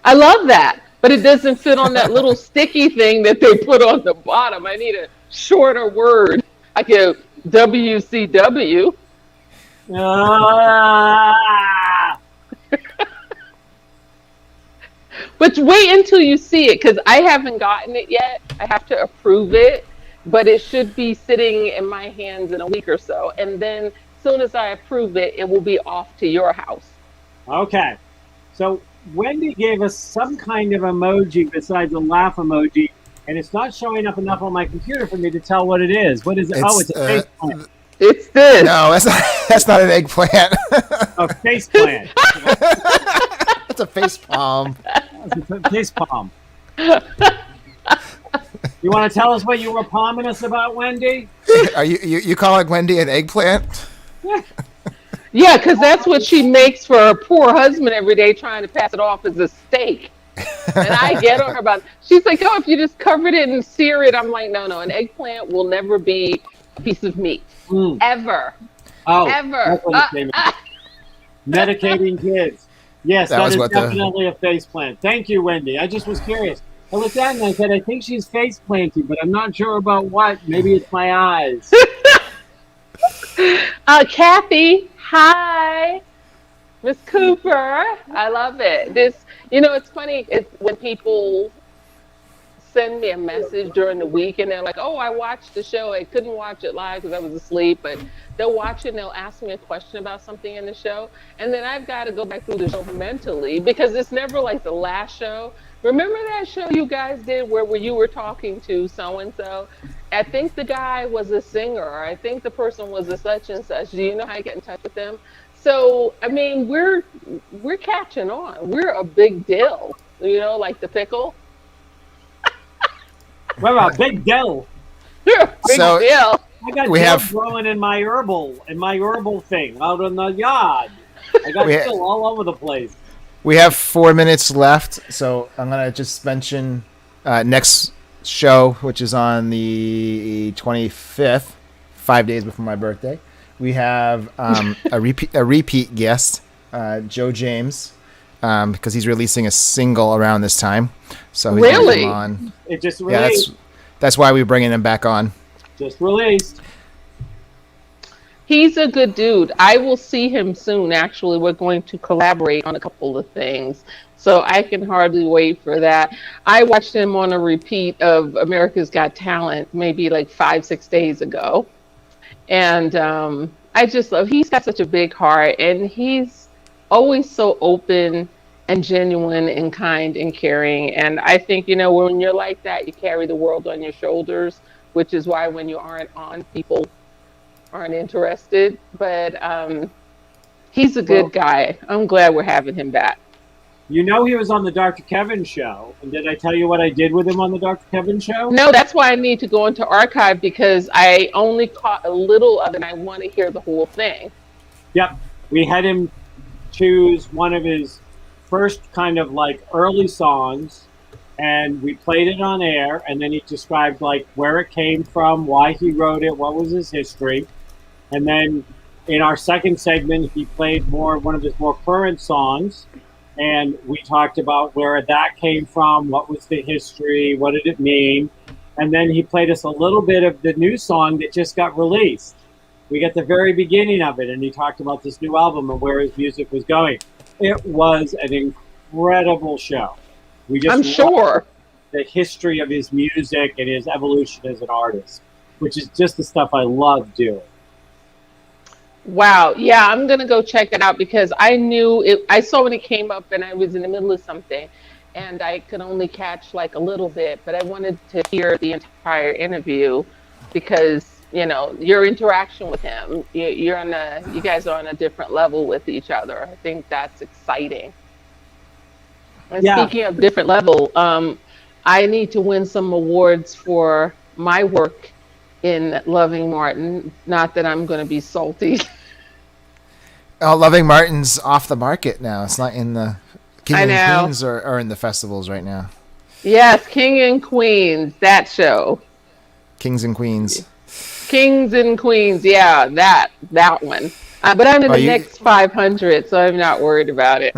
I love that, but it doesn't fit on that little sticky thing that they put on the bottom. I need a shorter word, like a WCW. But wait until you see it, because I haven't gotten it yet. I have to approve it, but it should be sitting in my hands in a week or so. And then as soon as I approve it, it will be off to your house. Okay. So Wendy gave us some kind of emoji besides a laugh emoji, and it's not showing up enough on my computer for me to tell what it is. What is it? It's a face plant. It's this. No, that's not an eggplant. A face plant. That's a face palm. It's a face palm. You want to tell us what you were palming us about, Wendy? Are you calling Wendy an eggplant? Yeah, because that's what she makes for her poor husband every day, trying to pass it off as a steak. And I get on her about it. She's like, oh, if you just covered it and sear it. I'm like, no, an eggplant will never be a piece of meat. Ever. Oh, Ever. that's what it came in. Medicating kids. Yes, that is definitely a face plant. Thank you, Wendy. I just was curious. I looked at it and I said, I think she's face planting, but I'm not sure about what. Maybe it's my eyes. Kathy, hi. Miss Cooper, I love it. It's funny. It's when people send me a message during the week and they're like, oh, I watched the show. I couldn't watch it live because I was asleep, but they'll watch it and they'll ask me a question about something in the show. And then I've got to go back through the show mentally because it's never like the last show. Remember that show you guys did where you were talking to so-and-so? I think the guy was a singer, or I think the person was a such and such. Do you know how to get in touch with them? So, I mean, we're catching on. We're a big deal, like the pickle. We're a big deal. Big deal. I got dill growing in my herbal thing out in the yard. I got dill all over the place. We have 4 minutes left, so I'm gonna just mention next show, which is on the 25th, 5 days before my birthday. We have a repeat guest, Joe James, because he's releasing a single around this time. So he's really on. It just released. Yeah, that's why we're bringing him back on. Just released. He's a good dude. I will see him soon. Actually, we're going to collaborate on a couple of things. So I can hardly wait for that. I watched him on a repeat of America's Got Talent maybe like 5-6 days ago. And I just love, he's got such a big heart and he's always so open and genuine and kind and caring. And I think, when you're like that, you carry the world on your shoulders, which is why when you aren't on, people aren't interested. But he's a good guy. I'm glad we're having him back. He was on the Dr. Kevin show. And did I tell you what I did with him on the Dr. Kevin show? No, that's why I need to go into archive because I only caught a little of it and I want to hear the whole thing. Yep. We had him choose one of his first kind of like early songs and we played it on air and then he described like where it came from, why he wrote it, what was his history. And then in our second segment, he played one of his more current songs. And we talked about where that came from, what was the history, what did it mean. And then he played us a little bit of the new song that just got released. We got the very beginning of it, and he talked about this new album and where his music was going. It was an incredible show. I'm sure. The history of his music and his evolution as an artist, which is just the stuff I love doing. Wow. Yeah, I'm going to go check it out because I knew it. I saw when it came up and I was in the middle of something and I could only catch like a little bit, but I wanted to hear the entire interview because, your interaction with him, you guys are on a different level with each other. I think that's exciting. And speaking of different level, I need to win some awards for my work in Loving Martin. Not that I'm going to be salty. Oh, Loving Martin's off the market now. It's not in the King and Queens or in the festivals right now. Yes, King and Queens, that show. Kings and Queens. Kings and Queens, yeah, that one. But I'm in the next 500, so I'm not worried about it.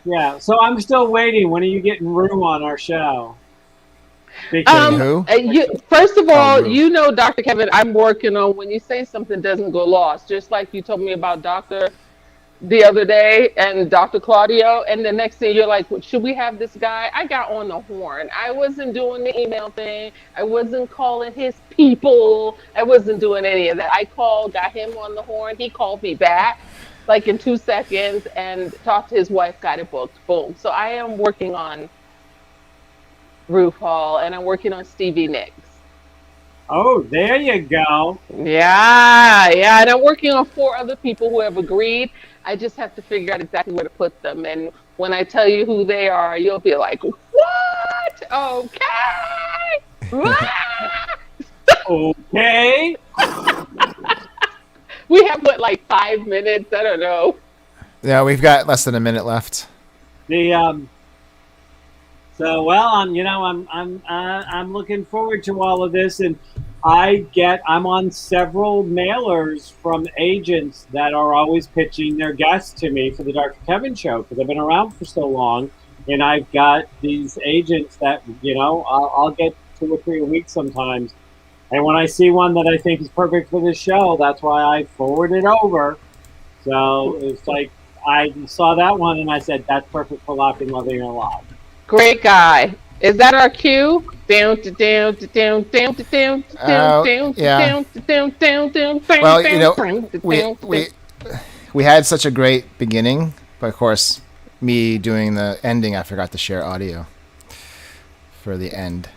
Yeah, so I'm still waiting. When are you getting Rue on our show? Who? First of all, Dr. Kevin, I'm working on when you say something doesn't go lost, just like you told me about Dr. the other day and Dr. Claudio, and the next thing you're like, should we have this guy? I got on the horn. I wasn't doing the email thing. I wasn't calling his people. I wasn't doing any of that. I got him on the horn. He called me back like in 2 seconds and talked to his wife, got it booked. Boom. So I am working on Roof Hall and I'm working on Stevie Nicks. Oh, there you go. Yeah. And I'm working on 4 other people who have agreed. I just have to figure out exactly where to put them. And when I tell you who they are, you'll be like, what? Okay. Okay. We have, like 5 minutes? I don't know. Yeah, we've got less than a minute left. So, well, I'm looking forward to all of this, and I'm on several mailers from agents that are always pitching their guests to me for the Dr. Kevin show because I've been around for so long, and I've got these agents that I'll get 2 or 3 a week sometimes, and when I see one that I think is perfect for this show, that's why I forward it over. So it's like I saw that one and I said that's perfect for Laughing, Loving, and Alive. Great guy. Is that our cue? Down to down to down down to down to down down to down to down down down. Well, we had such a great beginning, but of course, me doing the ending, I forgot to share audio for the end.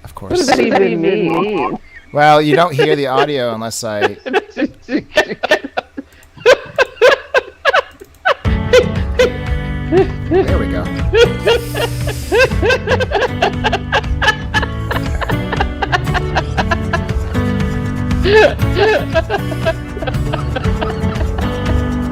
Of course. What does that even mean? Well, you don't hear the audio unless I